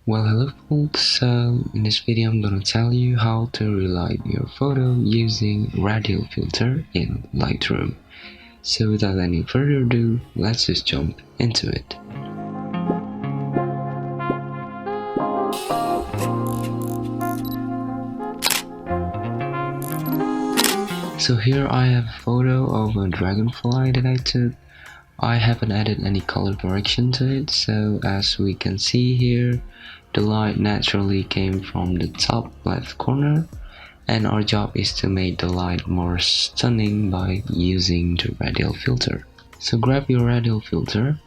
Well, hello folks, so in this video I'm gonna tell you how to relight your photo using Radial filter in Lightroom. So without any further ado, let's just jump into it. So here I have a photo of a dragonfly that I took. I haven't added any color correction to it, so as we can see here, the light naturally came from the top left corner, and our job is to make the light more stunning by using the Radial filter. So grab your Radial filter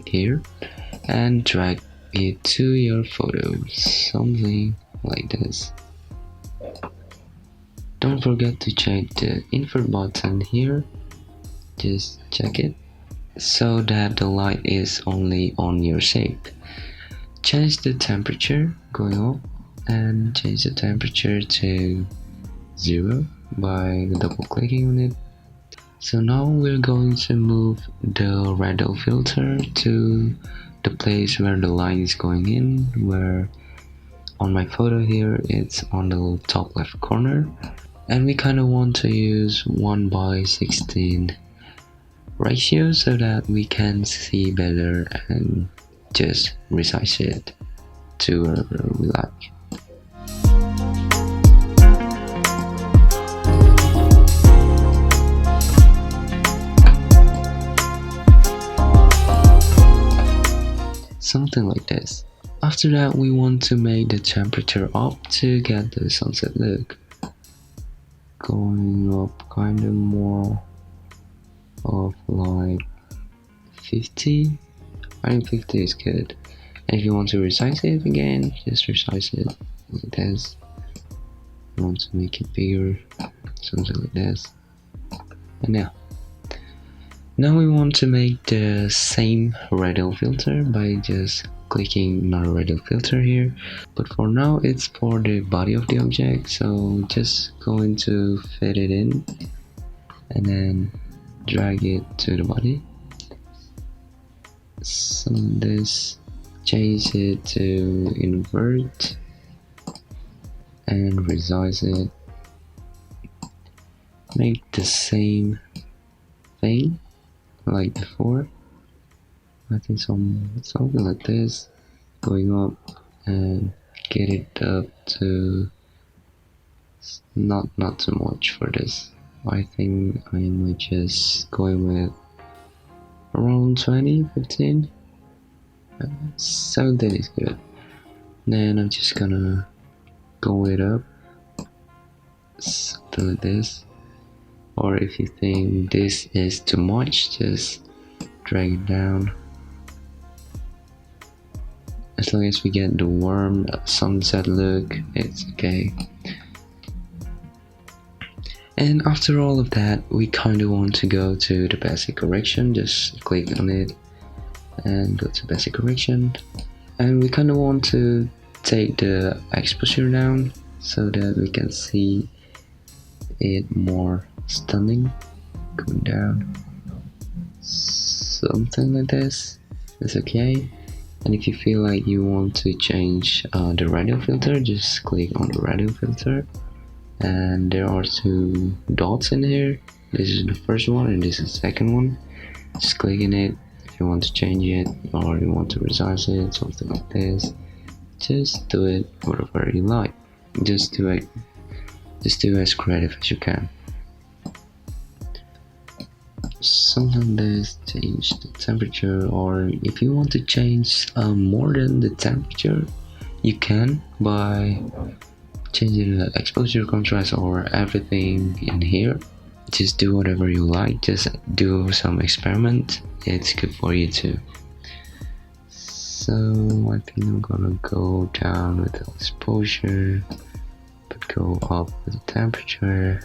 here and drag it to your photo, something like this. Don't forget to check the invert button here, just check it, so that the light is only on your shape. Change the temperature going up and change the temperature to 0 by double clicking on it. So now we're going to move the Radial filter to the place where the light is going in, where on my photo here it's on the top left corner, and we kind of want to use 1:16 ratio so that we can see better and just resize it to wherever we like. Something like this. After that, we want to make the temperature up to get the sunset look. Going up kind of more of like 50. I think 50 is good. And if you want to resize it again, just resize it like this. You want to make it bigger, something like this. And now we want to make the same Radial filter by just clicking another Radial filter here. But for now it's for the body of the object, so just going to fit it in and then drag it to the body. Some this, change it to invert and resize it. Make the same thing like before. I think something like this, going up and get it up to not too much for this. I think I might just going with around 20, 15, 17 is good. Then I'm just gonna go it up, something like this. Or if you think this is too much, just drag it down. As long as we get the warm sunset look, it's okay. And after all of that, we kind of want to go to the basic correction. Just click on it and go to basic correction, and we kind of want to take the exposure down so that we can see it more stunning. Going down, something like this is okay. And if you feel like you want to change the Radial filter, just click on the Radial filter, and there are two dots in here. This is the first one and this is the second one. Just click in it if you want to change it or you want to resize it, something like this. Just do it whatever you like. Just do as creative as you can. Something like this, change the temperature, or if you want to change more than the temperature, you can by changing the exposure, contrast, or everything in here. Just do whatever you like, just do some experiment, it's good for you too. So I think I'm gonna go down with the exposure but go up with the temperature,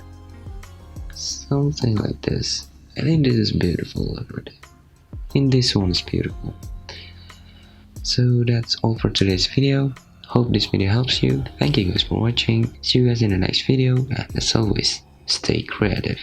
something like this. I think this is beautiful already. I think this one is beautiful. So that's all for today's video. Hope this video helps you. Thank you guys for watching. See you guys in the next video, and as always, stay creative.